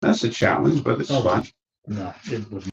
That's a challenge, but it's Oh. fun. No, it was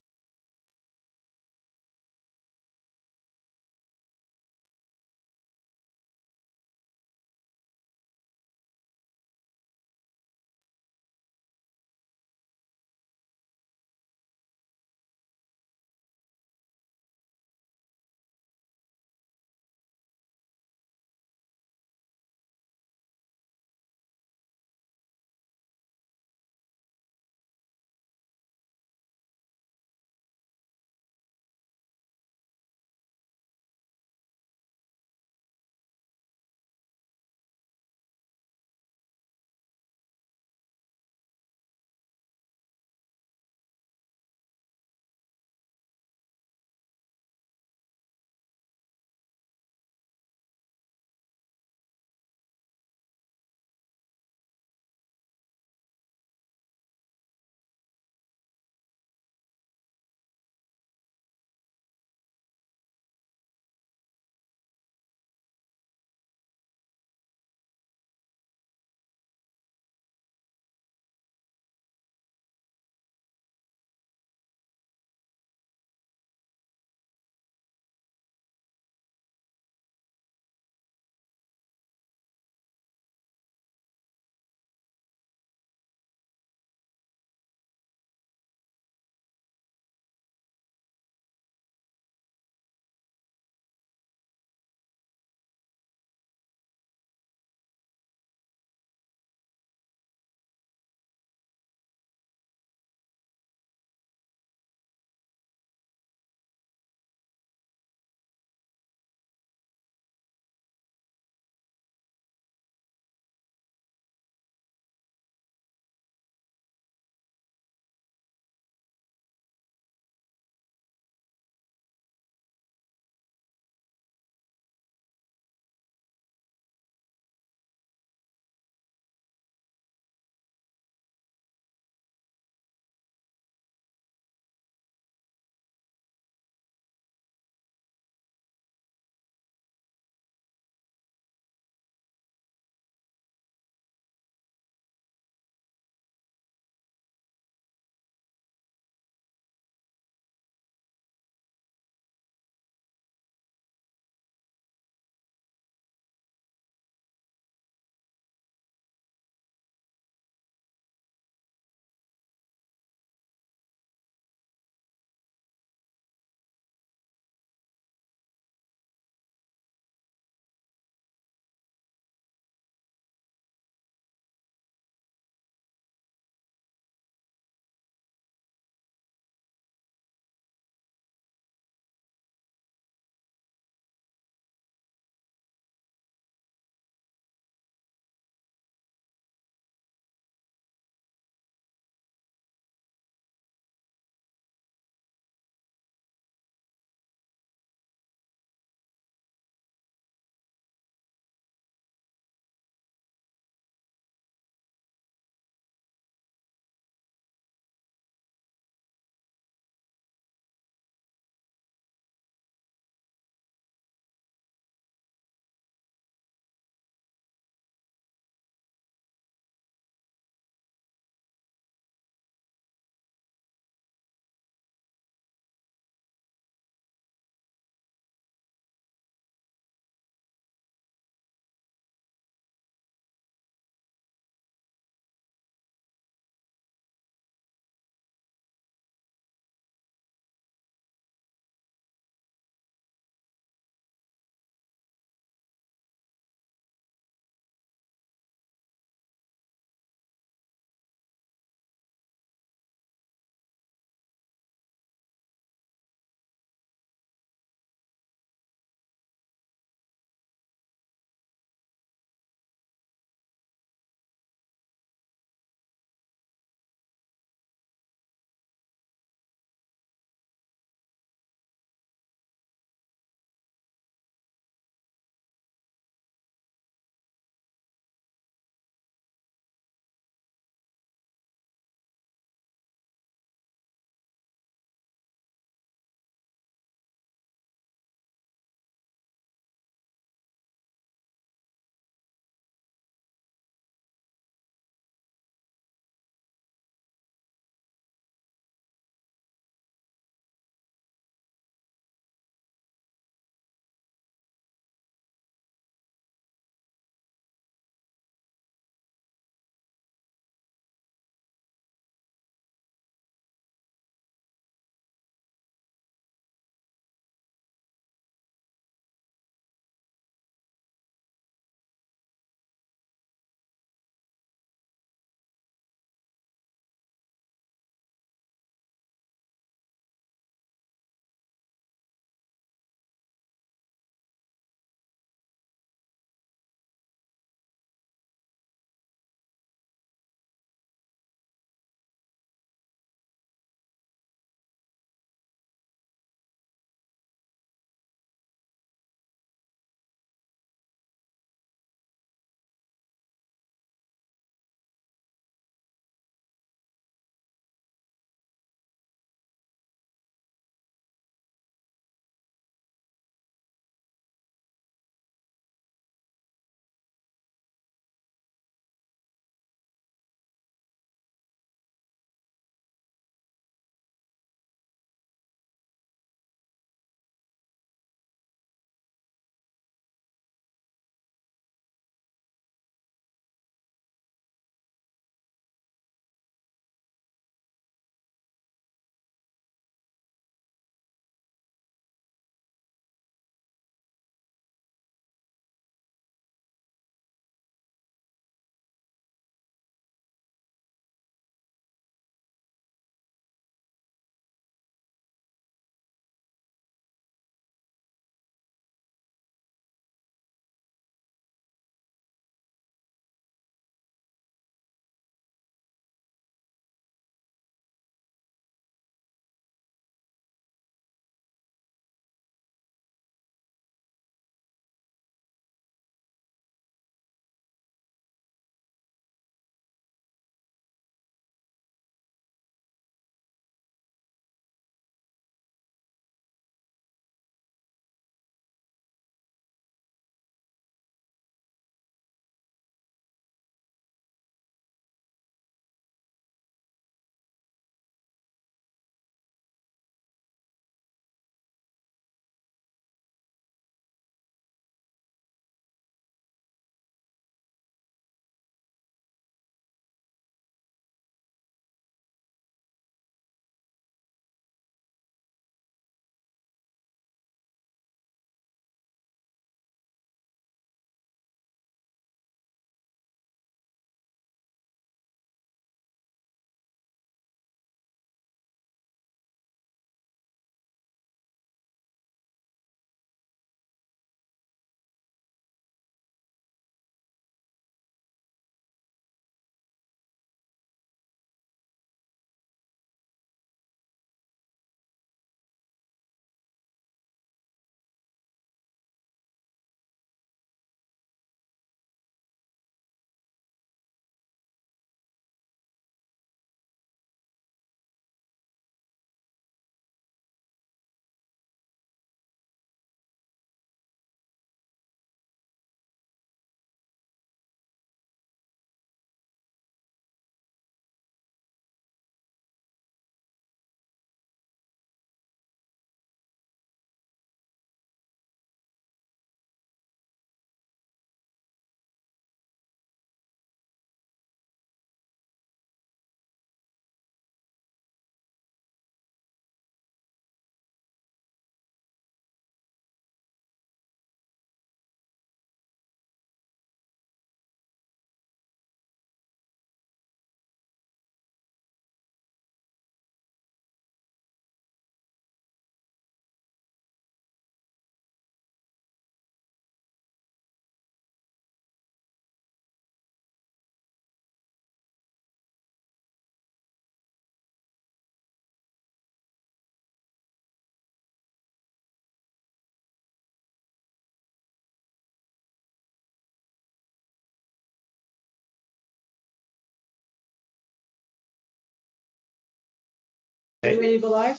Are you ready to go live?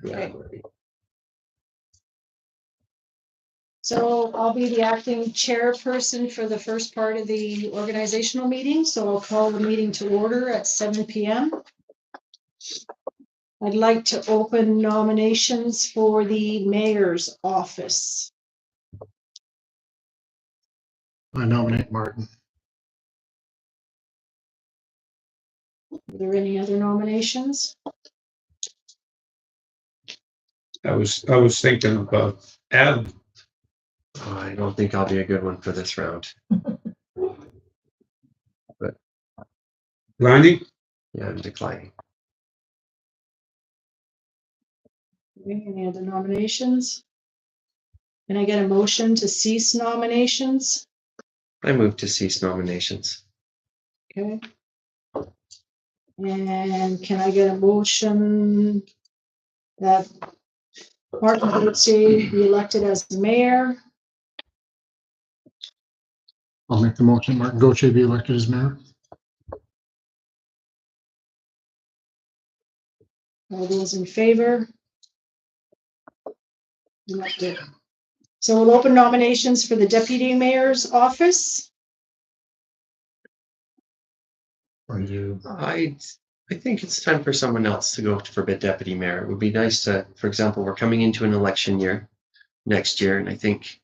Yeah. Okay. So I'll be the acting chairperson for the first part of the organizational meeting, so I'll call the meeting to order at 7 p.m. I'd like to open nominations for the mayor's office. I nominate Martin. Are there any other nominations? I was thinking about Adam. I don't think I'll be a good one for this round. Landy? Yeah, I'm declining. Okay, any other nominations? Can I get a motion to cease nominations? I move to cease nominations. Okay. And can I get a motion that Martin Gauthier be elected as mayor? I'll make the motion. Martin Gauthier be elected as mayor. All those in favor? Elected. So we'll open nominations for the deputy mayor's office. Or you? I think it's time for someone else to go for deputy mayor. It would be nice to, for example, we're coming into an election year next year, and I think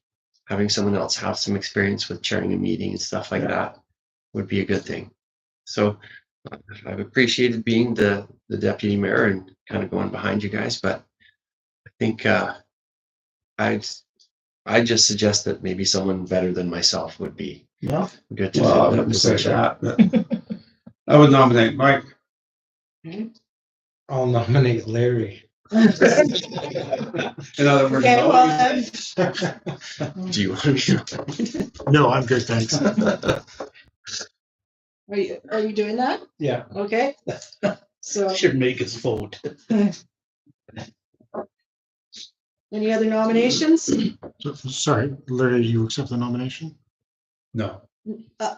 having someone else have some experience with chairing a meeting and stuff like that would be a good thing. So I've appreciated being the deputy mayor and kind of going behind you guys, but I think I'd just suggest that maybe someone better than myself would be good to Well, I fill that wouldn't say position. that, but I would nominate Mike. Okay. I'll nominate Larry. In other words, Okay, no. well, Do you want to be? No, I'm good, thanks. are you doing that? Yeah, Okay. So should make us vote. any other nominations? So, sorry, Larry, you accept the nomination? No. Uh,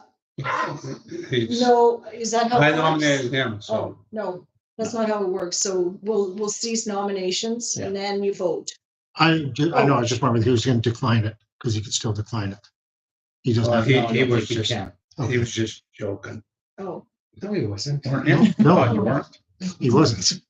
He's- No, is that how? I it works? nominated him, Oh, so no, that's not how it works. So we'll cease nominations and then you vote. I know, I was just wondering if he was going to decline it, because he could still decline it. He doesn't have. he No, was you just can't. he was just joking. Oh. No, he wasn't. Weren't you? No, Oh, you weren't. he wasn't.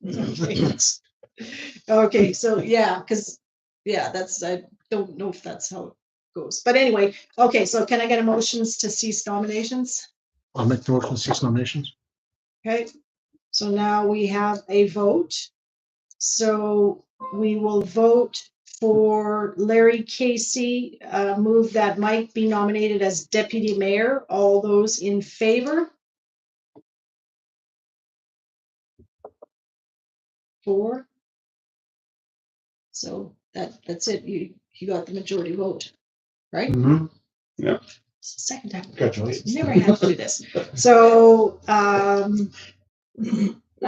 Okay, so that's, I don't know if that's how it goes. But anyway, okay, so can I get a motions to cease nominations? I'll make the motion to cease nominations. Okay, so now we have a vote. So we will vote for Larry Casey, move that Mike be nominated as deputy mayor. All those in favor? 4. So that's it. You got the majority vote, right? Mhm. It's the second time. Congratulations. Never had to do this. So I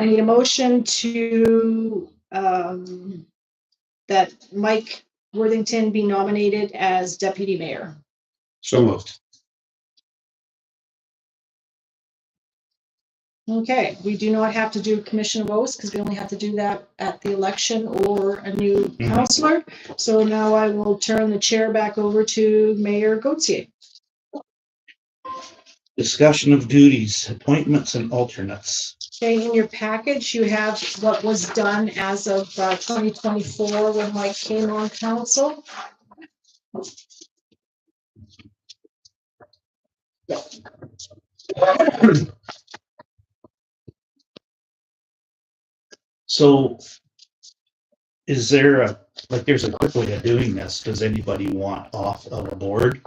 need a motion to that Mike Worthington be nominated as deputy mayor. So moved. Okay, we do not have to do commission of oaths because we only have to do that at the election or a new counselor. So now I will turn the chair back over to Mayor Gauthier. Discussion of duties, appointments and alternates. Okay, in your package, you have what was done as of 2024 when Mike came on council. So is there there's a quick way of doing this? Does anybody want off of a board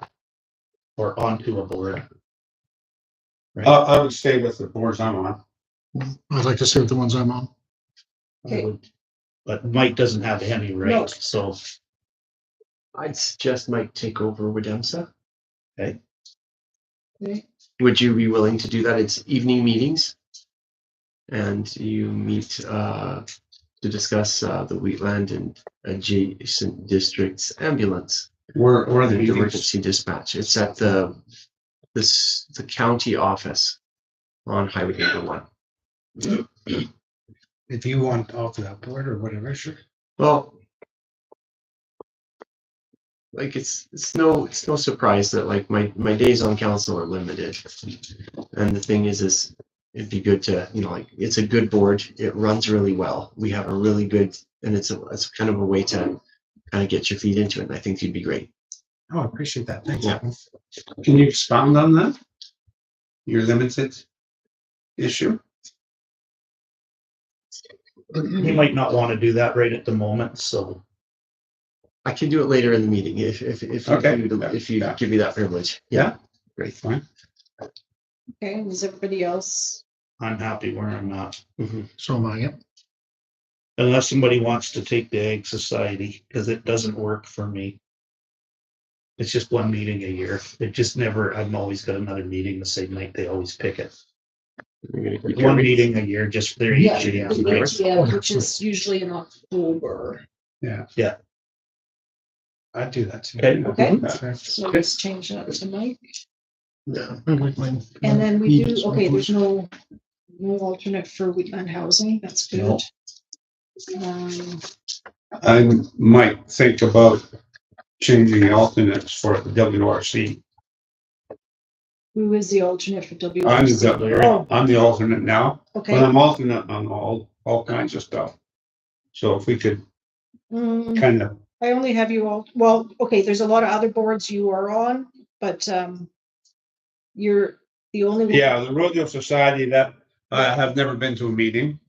or onto a board? Right. I would stay with the boards I'm on. I'd like to stay with the ones I'm on. I would- But Mike doesn't have any right, No. so I'd suggest Mike take over Widemsa. Okay. Would you be willing to do that? It's evening meetings. And you meet to discuss the Wheatland and adjacent districts ambulance Where the and meetings? emergency dispatch. It's at the county office on Highway number 1. If you want off of that board or whatever, sure. Well, like it's no surprise that like my days on council are limited, and the thing is it'd be good to like it's a good board. It runs really well. We have a really good, and it's kind of a way to kind of get your feet into it. And I think you'd be great. Oh, I appreciate that. Thanks. Yeah. Can you expound on that? Your limited issue? He might not want to do that right at the moment, so I can do it later in the meeting if Okay. if you Yeah. give me that privilege. Yeah. Great. Fine. Okay, is everybody else? I'm happy where I'm at. Mhm. So am I, yeah. Unless somebody wants to take the Ag Society, because it doesn't work for me. It's just one meeting a year. It just never, I've always got another meeting the same night. They always pick it. You're gonna keep One your- meeting a year just for their Yeah, AGM. yeah, which is usually in October. I'd do that too. Okay. Okay. That's fair. So let's change that to Mike. No. And then we do, okay, there's no alternate for Wheatland Housing. That's good. No. I might think about changing the alternates for the WRC. Who is the alternate for I'm WRC? the, Oh, I'm the alternate now, but okay. I'm alternate on all kinds of stuff. So if we could Mm, kind of, I only have you all, well, okay, there's a lot of other boards you are on, but you're the only one. yeah, the Rodeo Society, that I have never been to a meeting.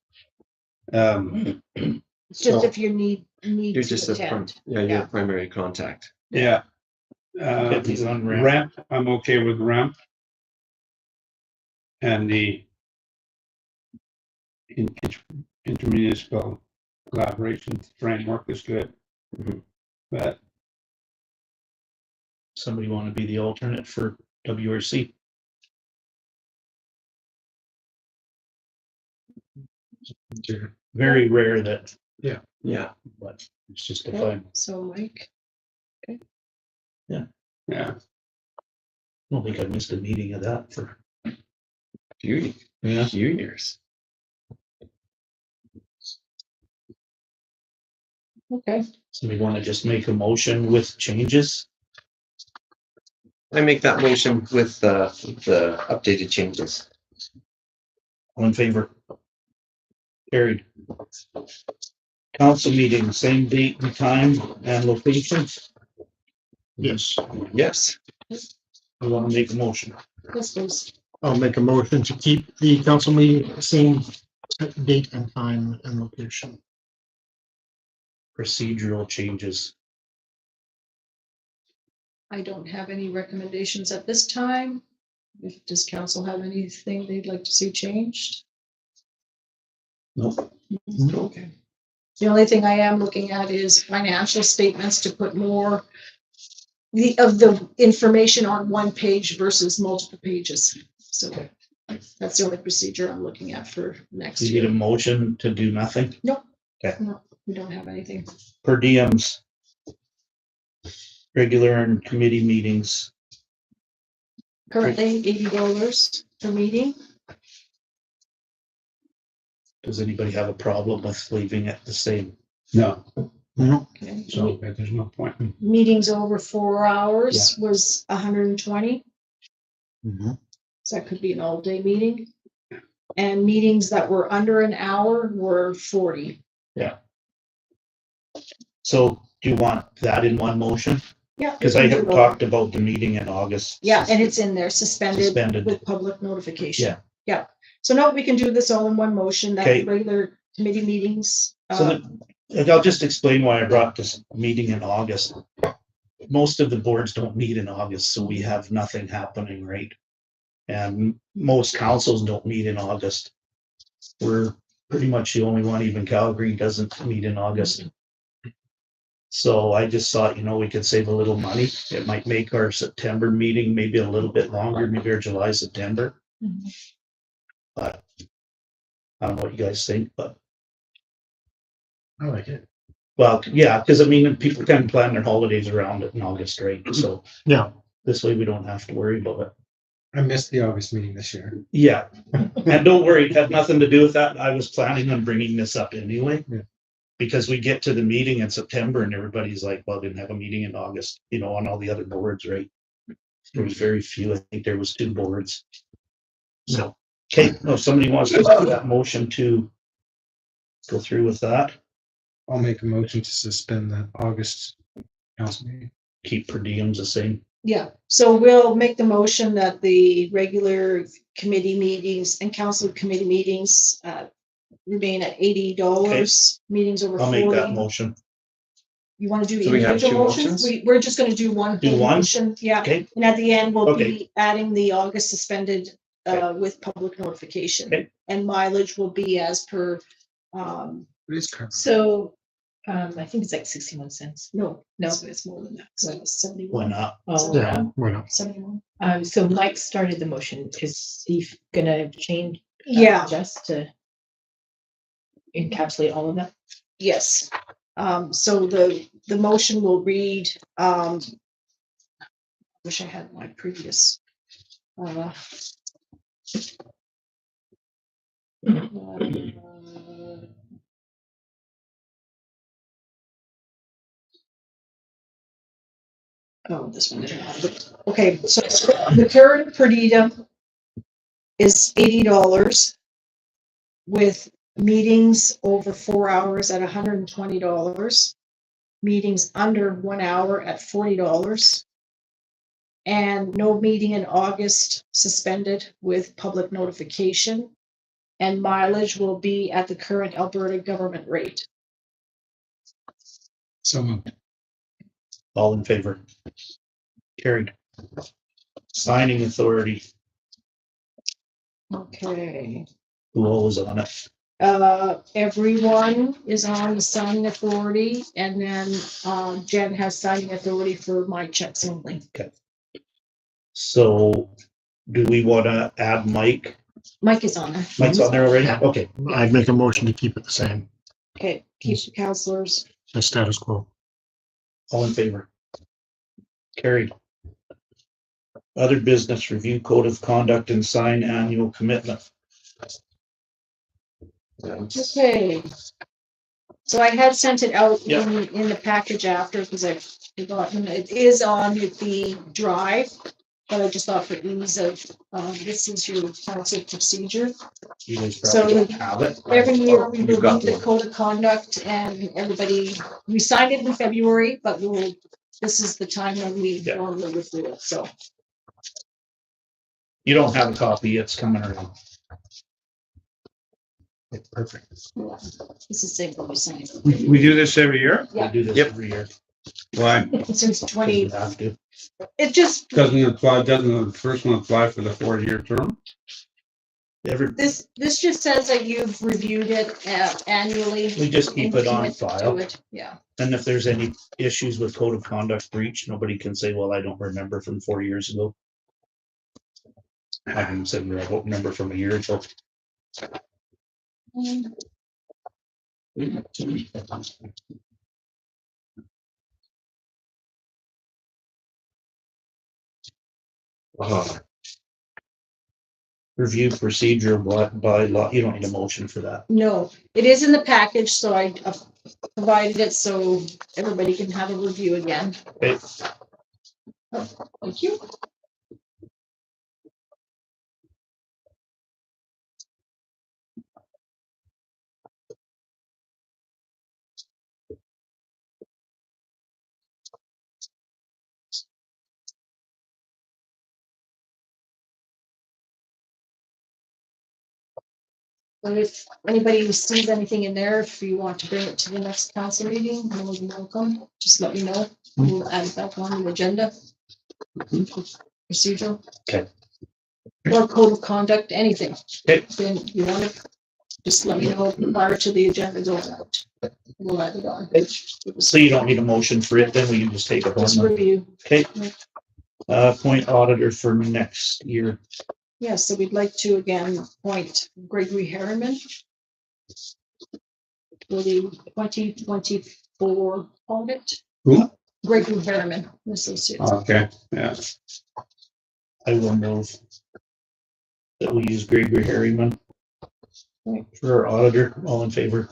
It's just so- if you need You're to just attend. you're Yeah. a primary contact. Yeah. If he's on ramp. Ramp, I'm okay with ramp. And the intermunicipal collaboration framework is good. Mhm. But Somebody want to be the alternate for WRC? Very rare that, Yeah. but it's just a Okay, fine. so Mike, yeah, I don't think I missed a meeting of that for. Few Yeah. years. okay, Somebody want to just make a motion with changes? I make that motion with the updated changes. All in favor? Carried. Council meeting, same date and time and location. Yes, Yes. I want to make a motion. this was, I'll make a motion to keep the council meeting same date and time and location. Procedural changes. I don't have any recommendations at this time. Does council have anything they'd like to see changed? Nope. Okay. The only thing I am looking at is financial statements to put more of the information on one page versus multiple pages. So that's the only procedure I'm looking at for next Do you need a year. motion to do nothing? No, we don't have anything. Per diems. Regular and committee meetings. Currently $80 per meeting. Does anybody have a problem with leaving it the same? no, No, Okay. so there's no point. Meetings over 4 hours was 120. mhm. So that could be an all-day meeting. And meetings that were under an hour were 40. So do you want that in one motion? Yeah. Because I have talked about the meeting in August. Yeah, and it's in there, suspended Suspended. with public notification. Yeah. Yeah. So no, we can do this all in one motion, that Okay. regular committee meetings. So I'll just explain why I brought this meeting in August. Most of the boards don't meet in August, so we have nothing happening, right? And most councils don't meet in August. We're pretty much the only one, even Calgary doesn't meet in August. So I just thought, we could save a little money. It might make our September meeting maybe a little bit longer, maybe our July, September. Mhm. But I don't know what you guys think, but. I like it. Well, yeah, because people can plan their holidays around it in August, right? So Yeah, this way we don't have to worry about it. I missed the August meeting this year. Yeah, and don't worry, it had nothing to do with that. I was planning on bringing this up anyway. Yeah. Because we get to the meeting in September and everybody's like, well, didn't have a meeting in August, you know, on all the other boards, right? There was very few. I think there was 2 boards. So, okay, no, somebody wants to do that motion to go through with that, I'll make a motion to suspend that August council meeting. keep per diems the same. Yeah, so we'll make the motion that the regular committee meetings and council committee meetings remain at $80, meetings over I'll make that 40. motion. You want to do So we have individual two motions? motions? We're just gonna do one. Do whole one? motion, yeah, Okay, and at the end, we'll Okay. be adding the August suspended Okay. with public notification. Okay. And mileage will be as per, What is current? So, I think it's like 61 cents. no, No. it's more than that, so it's why 71. not? Oh, Yeah, why not? 71. so Mike started the motion. Is he gonna change? Yeah, Just to encapsulate all of that? yes. So the motion will read, wish I had my previous. uh, Oh, this one didn't have it. Okay, so the current per diem is $80 with meetings over 4 hours at $120, meetings under 1 hour at $40, and no meeting in August suspended with public notification. And mileage will be at the current Alberta government rate. So moved. All in favor? Carried. Signing authority, Okay. who owes on it? Everyone is on the signing authority, and then, Jen has signing authority for my checks only. So do we want to add Mike? Mike is on there. Mike's on there already? Yeah. Okay, I'd make a motion to keep it the same, Okay, keep the counselors. the status quo. all in favor? Carried. Other business review code of conduct and sign annual commitment. Okay. So I had sent it out Yep. in the package after, because I forgot, and it is on the drive. But I just thought for ease of, this is your council procedure. You guys So probably don't have it. Every year we You've got review the one. code of conduct and everybody, we signed it in February, but this is the time when we Yeah. normally would do it, so. You don't have a copy, it's coming around. Okay, perfect. This is the same we signed. We do this every year? We do this Yep. every year. Why? Since We 20, have to. it just, Doesn't the first one apply for the 4-year term? this just says that you've reviewed it annually. We just keep and it on commit to file. it. Yeah, And if there's any issues with code of conduct breach, nobody can say, well, I don't remember from 4 years ago. I can say, I don't remember from a year ago. Review procedure by law. You don't need a motion for that. no, it is in the package, so I provided it so everybody can have a review again. Okay. Thank you. But if anybody sees anything in there, if you want to bring it to the next council meeting, you're more than welcome. Just let me know. We'll add it back on the agenda. Procedure. Okay. Or code of conduct, anything. Okay. Then you want to, just let me know prior to the agenda going out. We'll add it on. So you don't need a motion for it, then we can just take it Just on. review. Okay. Appoint auditor for next year. Yes, so we'd like to again appoint Gregory Harriman for the 2024 audit. Who? Gregory Harriman, Associates. Okay, yeah. I will move. that we use Gregory Harriman for our auditor. All in favor?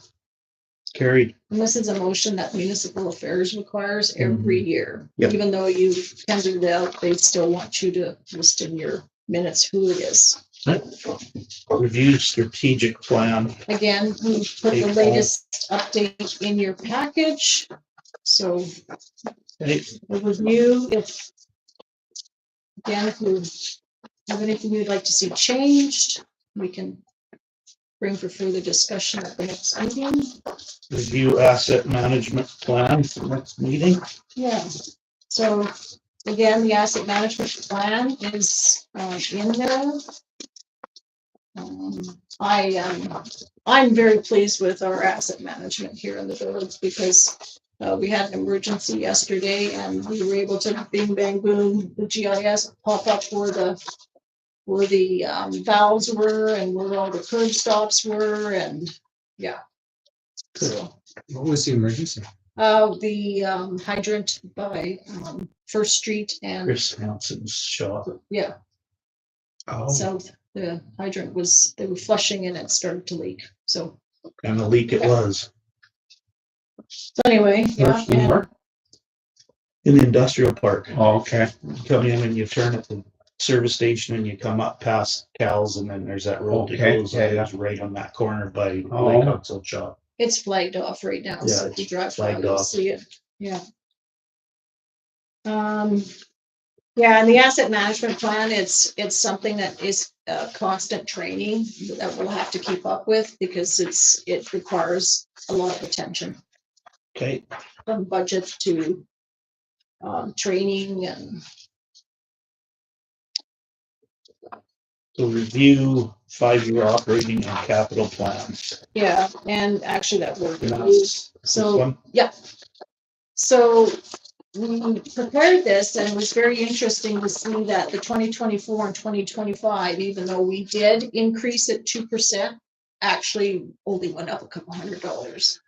Carried. And this is a motion that municipal affairs requires every year. Yep. Even though you tendered it out, they still want you to list in your minutes who it is. Review strategic plan. Again, we put the latest update in your package. So Okay, the review, if you have anything you'd like to see changed, we can bring for further discussion at the next meeting. review asset management plan for next meeting. Yeah, so again, the asset management plan is in there. I'm very pleased with our asset management here in the village because we had an emergency yesterday and we were able to bing bang boom, the GIS pop up where the valves were and where all the curb stops were and yeah. So What was the emergency? the hydrant by First Street and Chris Hanson's shop. yeah, Oh, south. The hydrant was, they were flushing and it started to leak. So And the leak it was. anyway, yeah. Where's the and- mark? In the industrial park. Oh, okay. You come in and you turn at the service station and you come up past Cal's and then there's that road that Okay, goes, yeah, it's right on that corner by Oh. Lake Huxell shop. It's flagged off right now, so Yeah, if you drive by, flagged you'll off. see it, yeah. Yeah, and the asset management plan, it's something that is constant training that we'll have to keep up with because it requires a lot of attention Okay, from budget to training and so review 5-year operating and capital plan. yeah, and actually that word And reviews. This So one? So we prepared this and it was very interesting to see that the 2024 and 2025, even though we did increase it 2%, actually only went up a couple $100.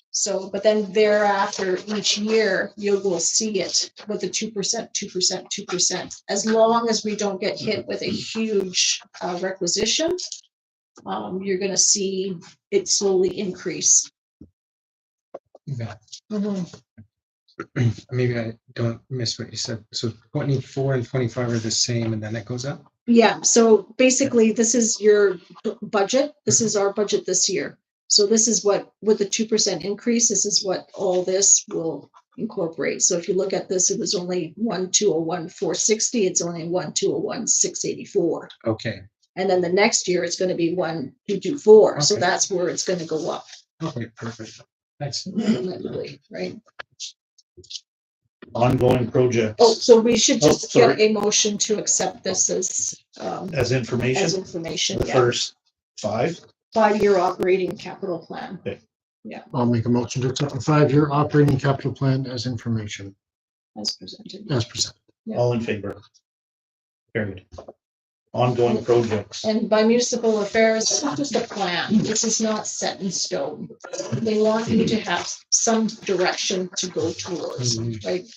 So, but then thereafter, each year, you will see it with the 2%, 2%, 2%. As long as we don't get hit with a huge requisition, you're gonna see it slowly increase. yeah. Maybe I don't miss what you said. So 24 and 25 are the same and then it goes up? Yeah, so basically, this is your budget. This is our budget this year. So this is what, with the 2% increase, this is what all this will incorporate. So if you look at this, it was only 1,201,460. It's only 1,201,684. Okay, And then the next year, it's gonna be 1,224. So Okay. that's where it's gonna go up, okay, perfect. Thanks. literally, right? Ongoing projects Oh, so we should Oh, just get sorry. a motion to accept this as as information, information. the Yeah. first 5. 5-year operating capital plan. I'll make a motion to accept the 5-year operating capital plan as information, As presented. as presented. Yeah. All in favor? Carried. Ongoing projects. And by municipal affairs, this is just a plan. This is not set in stone. They want you to have some direction to go towards, right?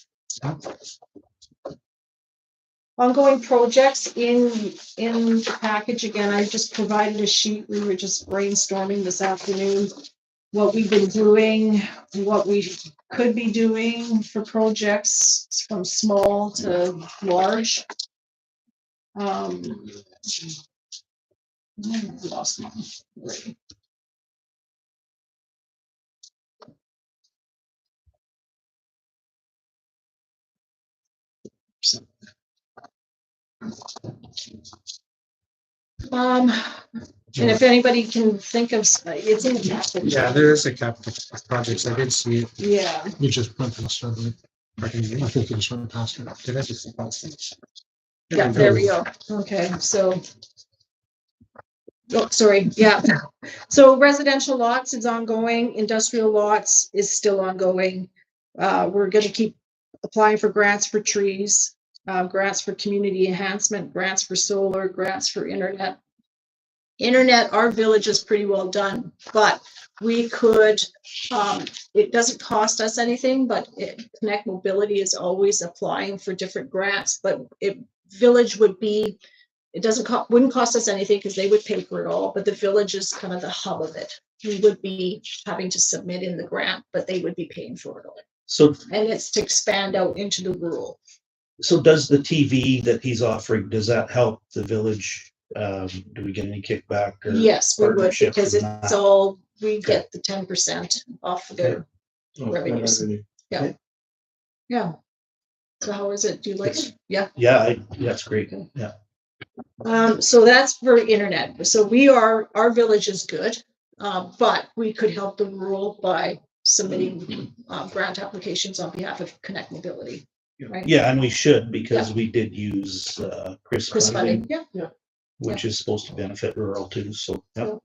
Ongoing projects in the package, again, I just provided a sheet. We were just brainstorming this afternoon. What we've been doing, what we could be doing for projects from small to large. I lost mine already. And if anybody can think of, it's in the capital. Yeah, there is a capital projects. I did see it. Yeah, You just went past it. I think you just went past it. Did I just pass it? yeah, there we go. Okay, so. Oh, sorry, yeah. So residential lots is ongoing, industrial lots is still ongoing. We're gonna keep applying for grants for trees, grants for community enhancement, grants for solar, grants for internet. Internet, our village is pretty well done, but we could, it doesn't cost us anything, but Connect Mobility is always applying for different grants, but village would be, it wouldn't cost us anything because they would pay for it all, but the village is kind of the hub of it. We would be having to submit in the grant, but they would be paying for it all. So, And it's to expand out into the rural. so does the TV that he's offering, does that help the village? Do we get any kickback? Or Yes, we would, partnership because from it's that? all, we get the 10% off of their revenues. Yeah. Yeah. So how is it? Do you like it? Yeah. Yeah, that's great. Okay. Yeah. So that's for internet. So our village is good, but we could help the rural by submitting grant applications on behalf of Connect Mobility. Right? Yeah, and we should, because we did use Chris Chris funding, funding. Yeah. which is supposed to benefit rural too. So, yeah.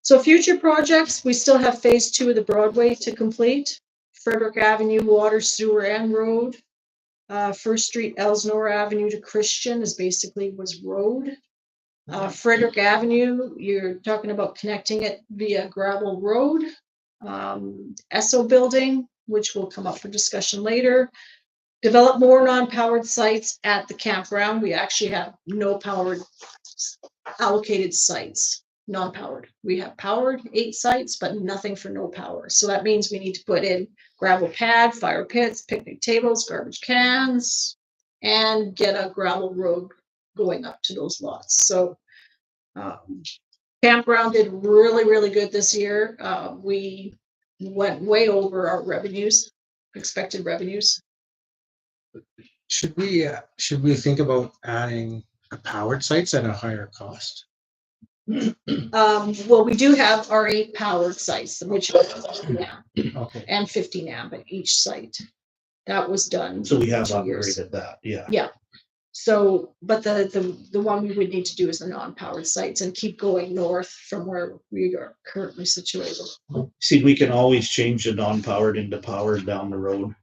So future projects, we still have phase 2 of the Broadway to complete. Frederick Avenue, water, sewer, and road. First Street, Elsnore Avenue to Christian was road. Frederick Avenue, you're talking about connecting it via gravel road. Esso building, which will come up for discussion later. Develop more non-powered sites at the campground. We actually have no powered allocated sites, non-powered. We have powered 8 sites, but nothing for no power. So that means we need to put in gravel pad, fire pits, picnic tables, garbage cans, and get a gravel road going up to those lots. So campground did really, really good this year. We went way over our revenues, expected revenues. Should we think about adding powered sites at a higher cost? Well, we do have our 8 powered sites, which Okay. and 50 amp at each site. That was done. So we have 2 years. upgraded that. Yeah. So, but the one we would need to do is the non-powered sites and keep going north from where we are currently situated. See, we can always change the non-powered into powered down the road.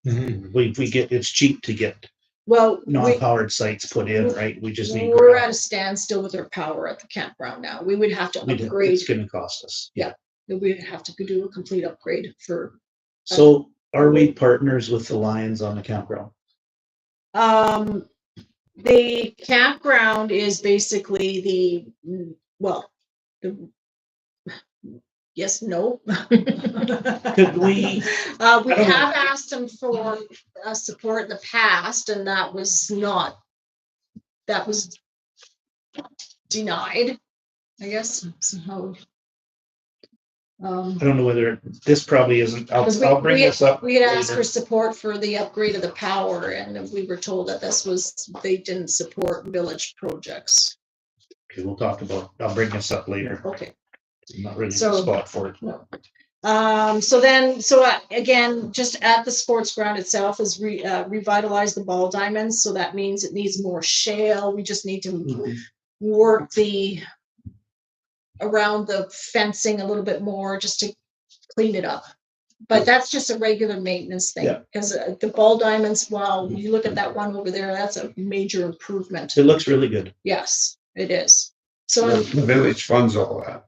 Mhm. We get, it's cheap to get Well, non-powered sites put in, right? We just need. we're gravel. at a standstill with our power at the campground now. We would have to We did- upgrade. It's gonna cost us. Yeah. We'd have to do a complete upgrade for. So are we partners with the Lions on the campground? The campground is basically the yes, no. Could we, We have asked them for support in the past, and that was denied, I guess. Somehow. I don't know whether, this probably isn't, I'll bring this up. We had asked later. for support for the upgrade of the power, and we were told that they didn't support village projects. Okay, we'll talk about, I'll bring this up later. Okay. I'm not really in So- the spot for it. Again, just at the sports ground itself is revitalize the ball diamonds. So that means it needs more shale. We just need to work around the fencing a little bit more just to clean it up. But that's just a regular maintenance thing, Yeah. because the ball diamonds, while you look at that one over there, that's a major improvement. It looks really good. Yes, it is. So The village funds all that,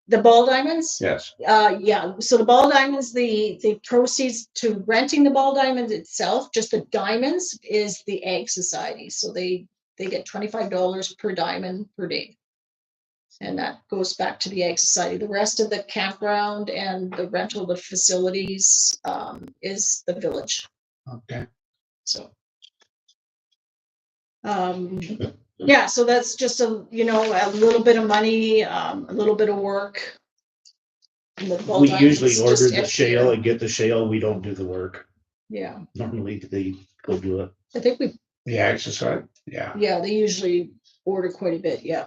the ball diamonds? yes. Yeah, so the ball diamonds, the proceeds to renting the ball diamonds itself, just the diamonds, is the Ag Society. So they get $25 per diamond per day. And that goes back to the Ag Society. The rest of the campground and the rental of the facilities is the village. Okay. So. Yeah, so that's just a little bit of money, a little bit of work. And the ball We diamonds usually order just the every shale year. and get the shale. We don't do the work. Yeah, Normally they go do it. I think The exercise, yeah. they usually order quite a bit, yeah.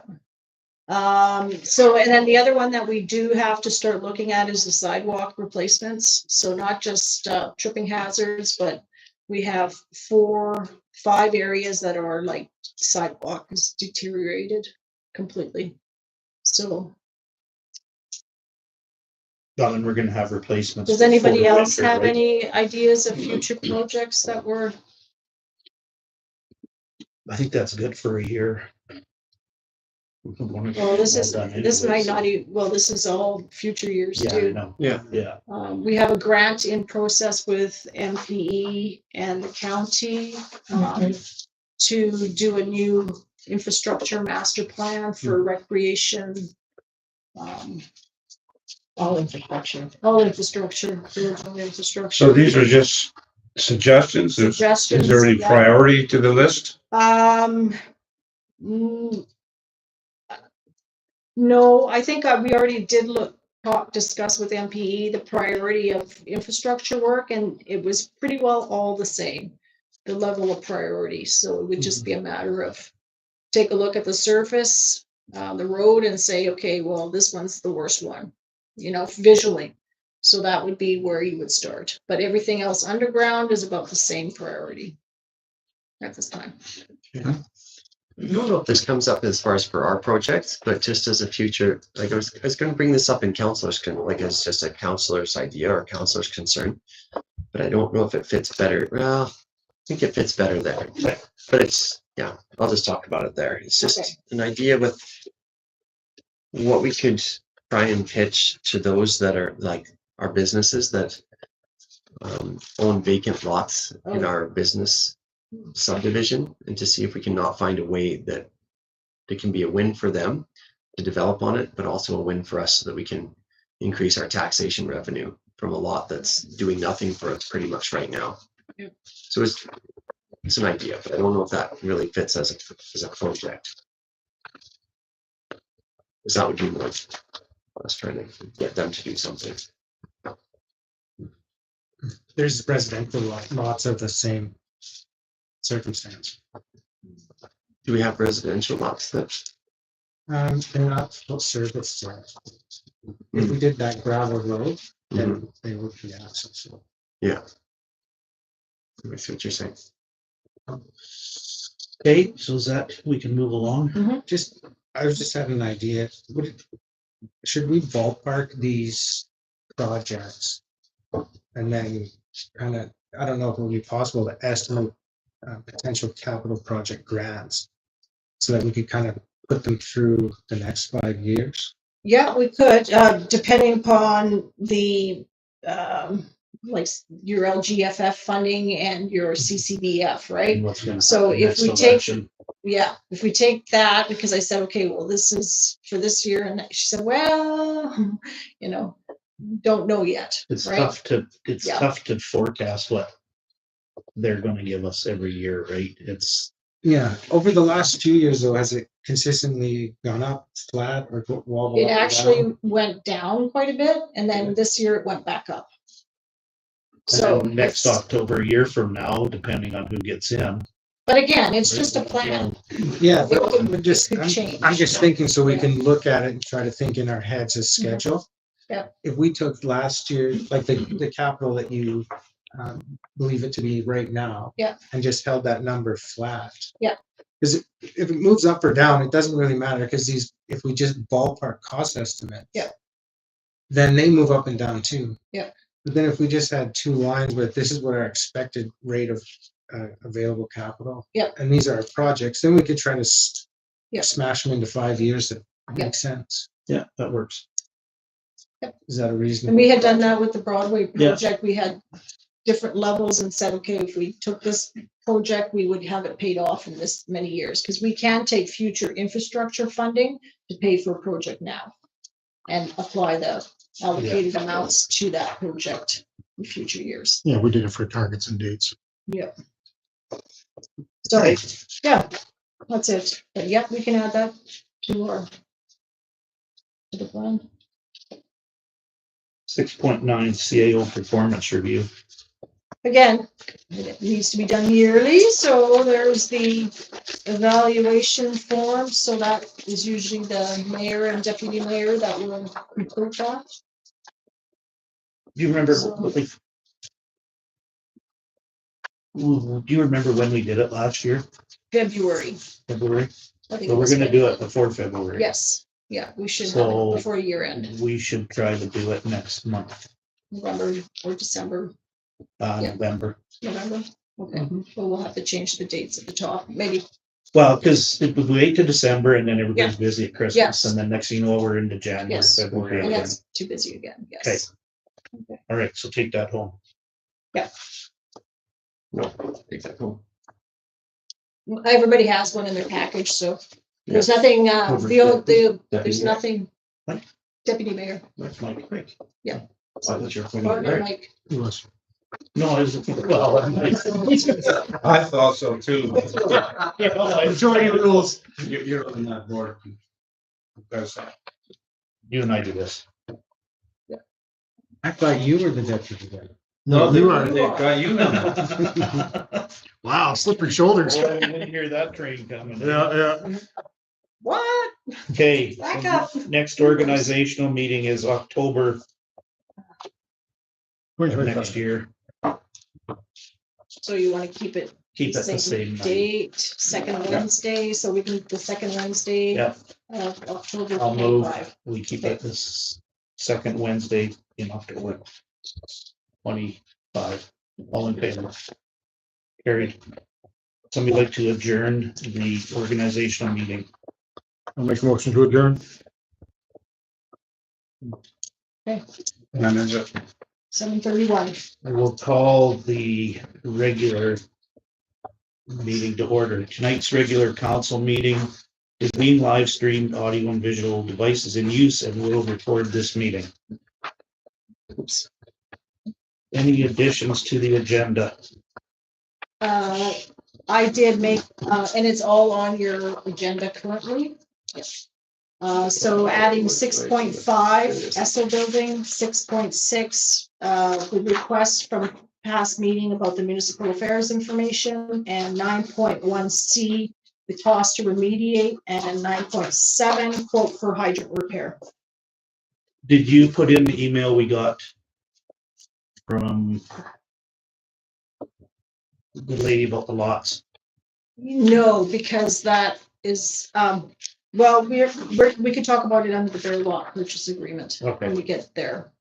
So, and then the other one that we do have to start looking at is the sidewalk replacements. So not just tripping hazards, but we have 4-5 areas that are like sidewalk is deteriorated completely. So And we're gonna have replacements. does for anybody the else winter, have right? any ideas of future projects that were? I think that's good for a year. Well, this might not even, well, this is all future years Yeah, I too. know. Yeah. Yeah, We have a grant in process with MPE and the county to do a new infrastructure master plan for recreation. All infrastructure. All infrastructure, regional infrastructure. So these are just suggestions. Is Suggestions, there any yeah. priority to the list? Mm, no, I think we already did discuss with MPE the priority of infrastructure work, and it was pretty well all the same, the level of priority. So it would just be a matter of take a look at the surface, the road, and say, okay, well, this one's the worst one, visually. So that would be where you would start. But everything else underground is about the same priority at this time. I don't know if this comes up as far as for our projects, but just as a future, like I was going to bring this up in counselors, like as just a counselor's idea or counselor's concern, but I don't know if it fits better. Well, I think it fits better there, but it's, yeah, I'll just talk about it there. It's just Okay. an idea with what we could try and pitch to those that are like our businesses that own vacant lots in our business subdivision, and to see if we can not find a way that it can be a win for them to develop on it, but also a win for us so that we can increase our taxation revenue from a lot that's doing nothing for us pretty much right now. Yep. So it's an idea, but I don't know if that really fits as a project. Because that would be more us trying to get them to do something. There's residential lots of the same circumstance. Do we have residential lots that? They're not full service yet. If we did that gravel road, then they would be accessible. Yeah. I see what you're saying. okay, so is that, we can move along? I was just having an idea. Should we ballpark these projects? And then kind of, I don't know if it would be possible to estimate potential capital project grants so that we could kind of put them through the next 5 years. Yeah, we could, depending upon the, like your LGFF funding and your CCBF, right? What's gonna So happen if next we take, election? yeah, if we take that, because I said, okay, well, this is for this year, and she said, well, don't know yet, It's right? it's tough to forecast what they're gonna give us every year, right? It's, Yeah, over the last 2 years though, has it consistently gone up, flat, or wobble? It up or actually down? went down quite a bit, and then this year it went back up. So and then next it's- October, a year from now, depending on who gets in. But again, it's just a plan. Yeah, It could- but just, could change. I'm just thinking so we Yeah. can look at it and try to think in our heads as schedule. Yeah. If we took last year, like the capital that you believe it to be right now. Yeah. And just held that number flat. Yeah. Because if it moves up or down, it doesn't really matter, because if we just ballpark cost estimate. Yeah. Then they move up and down too. Yeah. But then if we just had 2 lines with this is what our expected rate of available capital. Yeah. And these are our projects, then we could try to Yeah. smash them into 5 years that Yeah. makes sense. Yeah, that works. Is that a reason? And we had done that with the Broadway Yeah. project. We had different levels and said, okay, if we took this project, we would have it paid off in this many years, because we can take future infrastructure funding to pay for a project now and apply the allocated amounts to that project in future years. Yeah, we did it for targets and dates. So, yeah, that's it. But yeah, we can add that to the plan. 6.9 CAO performance review. Again, it needs to be done yearly, so there's the evaluation form, so that is usually the mayor and deputy mayor that will complete that. Do you remember, So- do you remember when we did it last year, February. February? I think But we're was gonna do February. it before February. Yes, yeah, we should have So- it before year end, We should try to do it next month, November or December, Yeah. November. November. Okay, Mm-hmm. well, we'll have to change the dates at the top, maybe Well, because if we wait to December and then everybody's Yeah. busy at Christmas, Yes. and then next thing you know, we're into January, Yes. February And again. that's too busy again, Okay. yes. All right, so take that home. No, take that home. Everybody has one in their package, so there's nothing, there's nothing. What? Deputy Mayor, That's my quick. I thought you were or pointing there. like, He was. No, I was, well, I thought so too. Majority rules. You're on that board. Because you and I do this. I thought you were the deputy there. No, you are. they've got you in there. Wow, slippery shoulders. Well, I didn't hear that train coming. Yeah. what? Okay, Back so up. next organizational meeting is October of next year. So you want to keep it Keep it the same night. date, second Wednesday, so we can, the second Wednesday Yeah. of October I'll move. 25. We keep it this second Wednesday in October. 25. All in favor? Carried. Somebody like to adjourn the organizational meeting? I'll make a motion to adjourn. And is it 7:31. I will call the regular meeting to order. Tonight's regular council meeting is being live streamed, audio and visual devices in use, and will record this meeting. Oops. Any additions to the agenda? I did make, and it's all on your agenda currently. So adding 6.5 Esso building, 6.6, the request from past meeting about the municipal affairs information, and 9.1C, the cost to remediate, and 9.7 quote for hydrant repair. Did you put in the email we got from the lady about the lots? No, because that is, well, we could talk about it under the bare lot purchase agreement Okay. when we get there.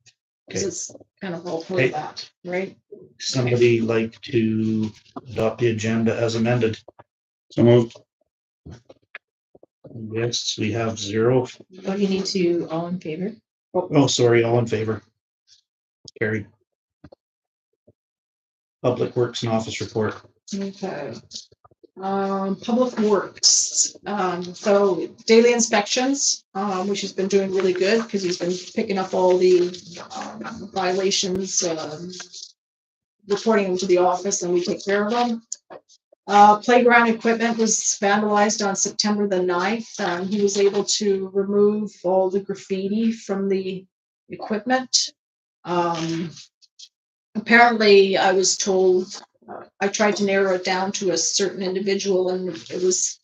Because Okay. it's kind of all part Okay. of that, right? Somebody like to adopt the agenda as amended? so moved? Yes, we have 0. Oh, you need to, all in favor? Oh, sorry, all in favor. Carried. Public Works and Office Report. Okay. Public Works, so daily inspections, which has been doing really good because he's been picking up all the violations, reporting them to the office and we take care of them. Playground equipment was vandalized on September the 9th. He was able to remove all the graffiti from the equipment. Apparently, I was told, I tried to narrow it down to a certain individual and it was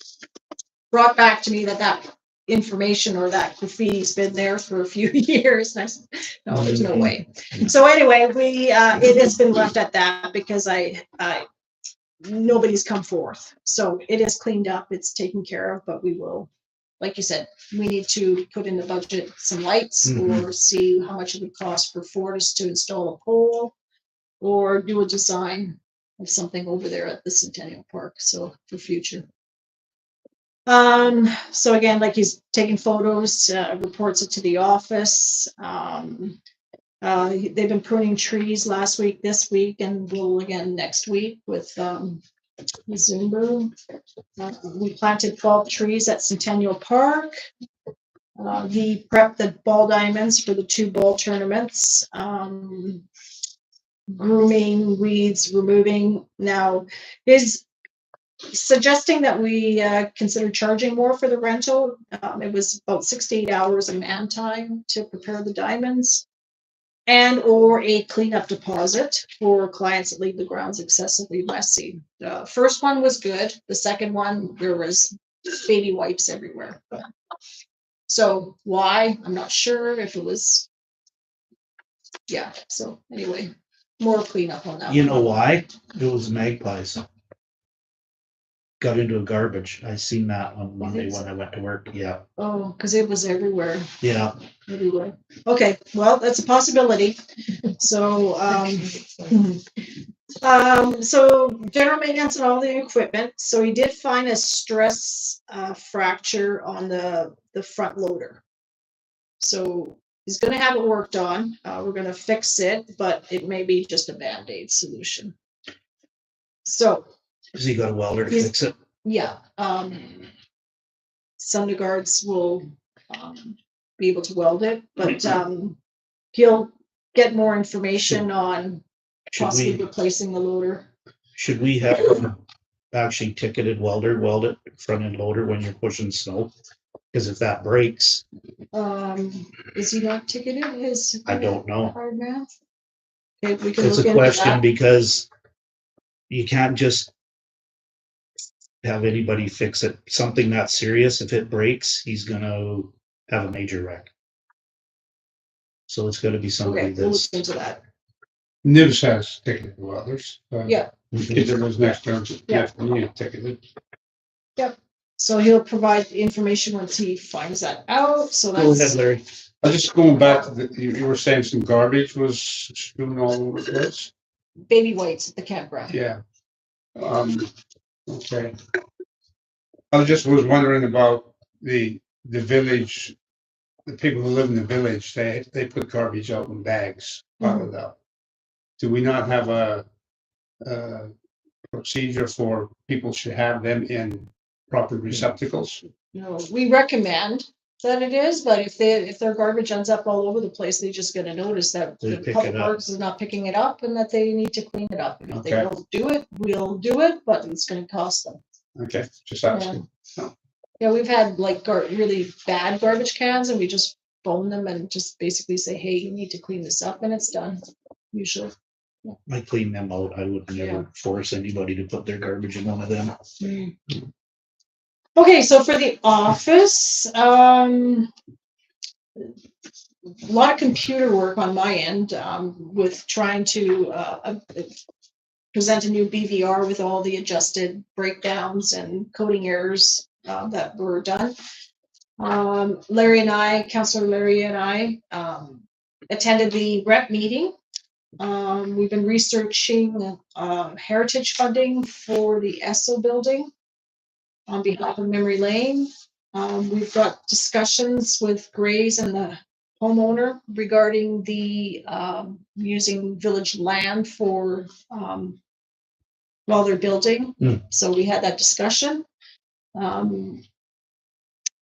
brought back to me that that information or that graffiti's been there for a few years. And I said, no, there's no way. So anyway, it has been left at that because nobody's come forth. So it is cleaned up, it's taken care of, but we will, like you said, we need to put in the budget some lights or see how much it would cost for Fortis to install a pole or do a design of something over there at the Centennial Park. So for future. So again, like he's taking photos, reports it to the office. They've been pruning trees last week, this week, and will again next week with Zumbu. We planted 12 trees at Centennial Park. He prepped the ball diamonds for the 2 ball tournaments. Grooming, weeds, removing. Now, is suggesting that we consider charging more for the rental. It was about 6 to 8 hours of man time to prepare the diamonds. And or a cleanup deposit for clients that leave the grounds excessively messy. The first one was good. The second one, there was baby wipes everywhere. So why? I'm not sure if it was. Yeah, so anyway, more cleanup on that. You know why? It was magpies. Got into a garbage. I seen that on Monday when I went to work. Yeah, Oh, because it was everywhere. yeah. Everywhere. Okay, well, that's a possibility. So, So general maintenance and all the equipment. So he did find a stress fracture on the front loader. So he's gonna have it worked on. We're gonna fix it, but it may be just a Band-Aid solution. So, Has he got a welder to He's- fix it? yeah, Sundergaards will be able to weld it, but he'll get more information on Should possibly we, replacing the loader. should we have actually ticketed welder weld it front end loader when you're pushing snow? Because if that breaks, Is he not ticketed? His I don't know. hard math? Okay, we can It's look a into question that. because you can't just have anybody fix it. Something that serious, if it breaks, he's gonna have a major wreck. So it's gotta be somebody Okay, we'll look that's. into that. Nibs has ticketed welders. Yeah. If it was next term, Yeah. yeah, we need ticketed. So he'll provide the information once he finds that out, so Go ahead, that's, Larry. I was just going back to you were saying some garbage was strewn all over the place. baby whites at the campground. Yeah. Okay. I just was wondering about the village, the people who live in the village, they put garbage out in bags, bottled up. Do we not have a procedure for people should have them in proper receptacles? No, we recommend that it is, but if their garbage ends up all over the place, they just get a notice that They the pick public it up. works is not picking it up and that they need to clean it up. And if they Okay. don't do it, we'll do it, but it's gonna cost them. Okay, just asking. Yeah, we've had like really bad garbage cans and we just phone them and just basically say, hey, you need to clean this up, and it's done, usually. I clean them out. I would Yeah. never force anybody to put their garbage in one of them. Okay, so for the office, a lot of computer work on my end, with trying to, present a new BVR with all the adjusted breakdowns and coding errors, that were done. Councillor Larry and I, attended the rep meeting. We've been researching, heritage funding for the Esso building on behalf of Memory Lane. We've got discussions with Grays and the homeowner regarding the, using village land for, while they're building. So we had that discussion.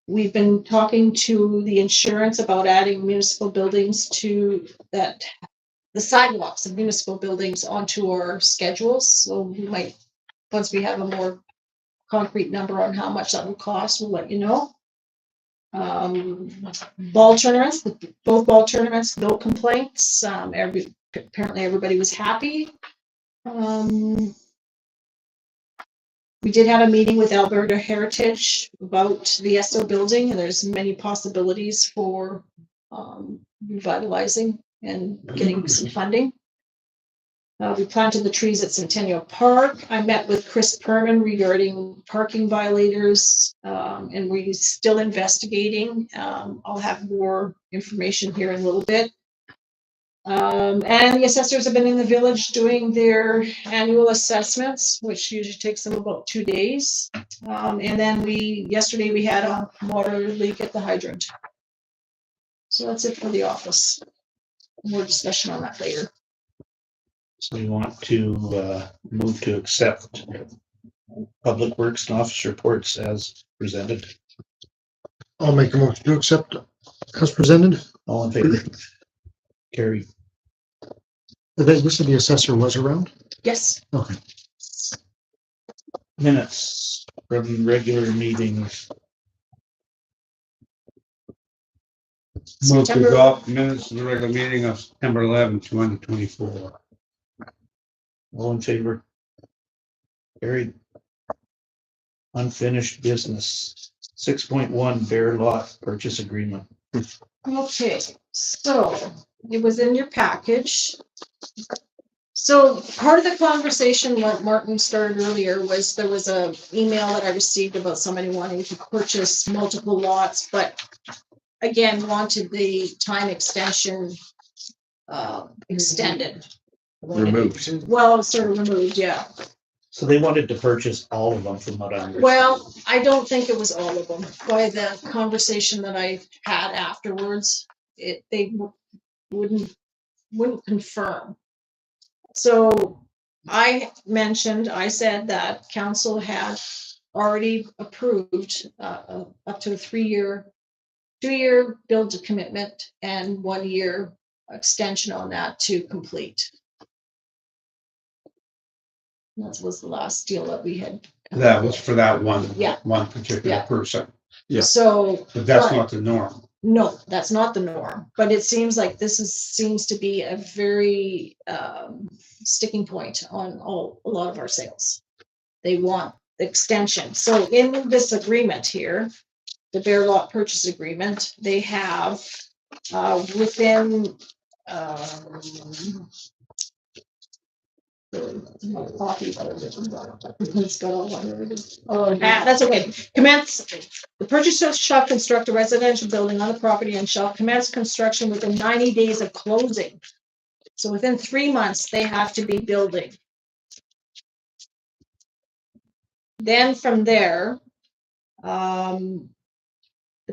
We've been talking to the insurance about adding municipal buildings to that, the sidewalks of municipal buildings onto our schedules. So we might, once we have a more concrete number on how much that will cost, we'll let you know. Ball tournaments, both ball tournaments, no complaints. Apparently everybody was happy. We did have a meeting with Alberta Heritage about the Esso building, and there's many possibilities for revitalizing and getting some funding. We planted the trees at Centennial Park. I met with Chris Perman regarding parking violators, and we're still investigating. I'll have more information here in a little bit. And the assessors have been in the village doing their annual assessments, which usually takes them about 2 days. And then yesterday we had a water leak at the hydrant. So that's it for the office. More discussion on that later. So we want to move to accept Public Works and Office reports as presented. I'll make a motion to accept as presented. All in favor? Carry. You said the assessor was around? Yes. Okay. Minutes from regular meetings. Move to September- adopt minutes of the regular meeting of September 11, 2024. All in favor? Carried. Unfinished business. 6.1 Bear Lot Purchase Agreement. Okay, so it was in your package. So part of the conversation, what Martin started earlier, was there was a email that I received about somebody wanting to purchase multiple lots, but again, wanted the time extension extended. Removed. Well, sort of removed, yeah. So they wanted to purchase all of them from what I understand. Well, I don't think it was all of them. By the conversation that I had afterwards, they wouldn't confirm. So I said that council had already approved up to a 2-year build to commitment and 1 year extension on that to complete. That was the last deal that we had. That was for that one. Yeah. One particular Yeah. person, Yeah. So. but that's but- not the norm. No, that's not the norm, but it seems like seems to be a very sticking point on a lot of our sales. They want extension. So in this agreement here, the Bear Lot purchase agreement, they have within my copy, it's got all that's okay. The purchaser shall construct a residential building on the property and shall commence construction within 90 days of closing. So within 3 months, they have to be building. Then from there, the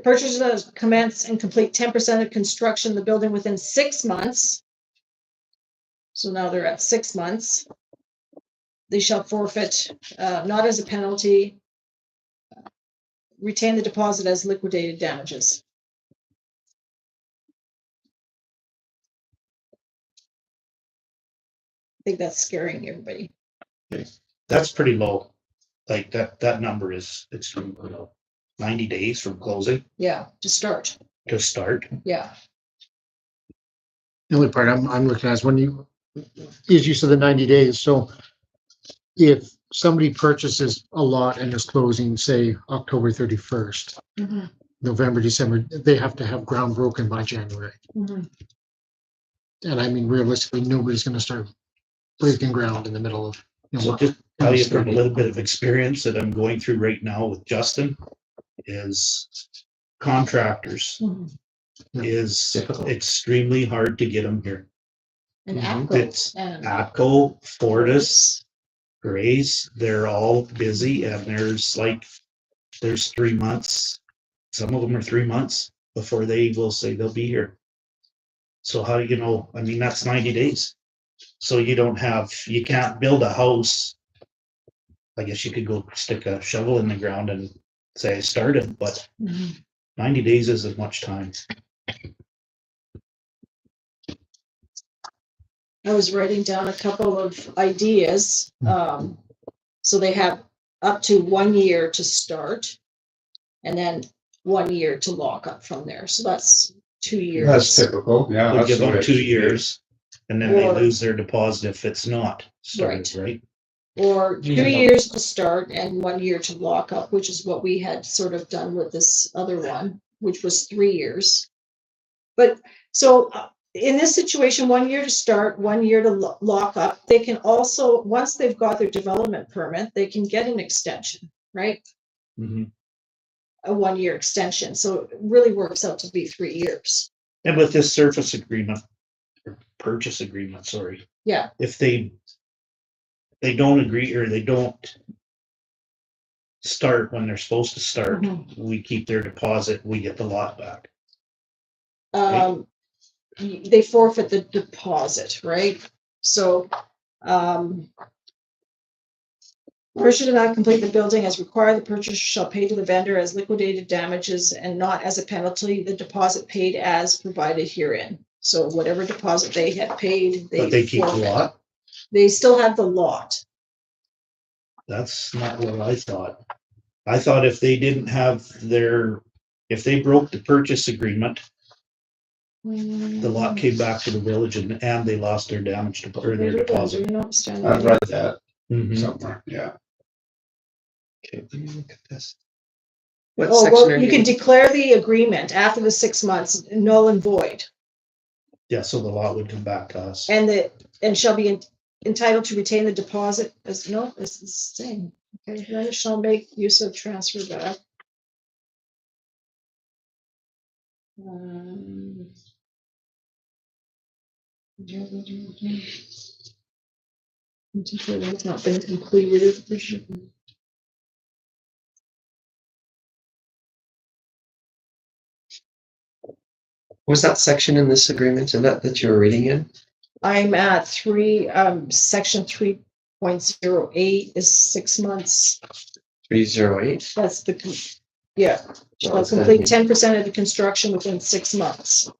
purchaser shall commence and complete 10% of construction of the building within 6 months. So now they're at 6 months. They shall forfeit, not as a penalty, retain the deposit as liquidated damages. I think that's scaring everybody. That's pretty low. Like that number is extremely low. 90 days from closing Yeah, to start. to start. Yeah. The only part I'm looking at is when is use of the 90 days. So if somebody purchases a lot and is closing, say, October 31st, Mhm, November, December, they have to have ground broken by January. mhm. And I mean, realistically, nobody's gonna start breaking ground in the middle of. So just tell you from a little bit of experience that I'm going through right now with Justin is contractors Mhm. is Difficult. extremely hard to get them here. And Mhm. APCO. It's ATCO, Fortis, Grace, they're all busy and there's 3 months. Some of them are 3 months before they will say they'll be here. So how do you know? I mean, that's 90 days. So you can't build a house. I guess you could go stick a shovel in the ground and say I started, but Mhm. 90 days isn't much time. I was writing down a couple of ideas. So they have up to 1 year to start and then 1 year to lock up from there. So that's 2 years. That's typical, yeah. We'll that's give the way them it 2 should be. years and then they Or- lose their deposit if it's not started, right? Or 2 Yeah. years to start and 1 year to lock up, which is what we had sort of done with this other one, which was 3 years. But so in this situation, 1 year to start, 1 year to lock up. They can also, once they've got their development permit, they can get an extension, right? Mhm. A 1 year extension. So it really works out to be 3 years. And with this surface agreement, or purchase agreement, sorry, Yeah. if they don't agree or they don't start when they're supposed to start, Mhm. we keep their deposit, we get the lot back. They forfeit the deposit, right? So, purchaser not complete the building as required, the purchaser shall pay to the vendor as liquidated damages and not as a penalty, the deposit paid as provided herein. So whatever deposit they had paid, But they keep the forfeit. lot? They still have the lot. That's not what I thought. I thought if they didn't have if they broke the purchase agreement, the lot came back to the village and they lost their or their deposit. I've read that Mhm. somewhere, yeah. Okay, let me look at this. What Oh, section well, are you you can in? declare the agreement after the 6 months, null and void, Yeah, so the lot would come back to us. and shall be entitled to retain the deposit as, no, it's the same. Okay, then it shall make use of transfer back. It's not been completed. Was that section in this agreement and that you were reading in? I'm at section 3.08 is 6 months. 308? That's yeah. Well, Shall it's gotta complete be- 10% of the construction within 6 months.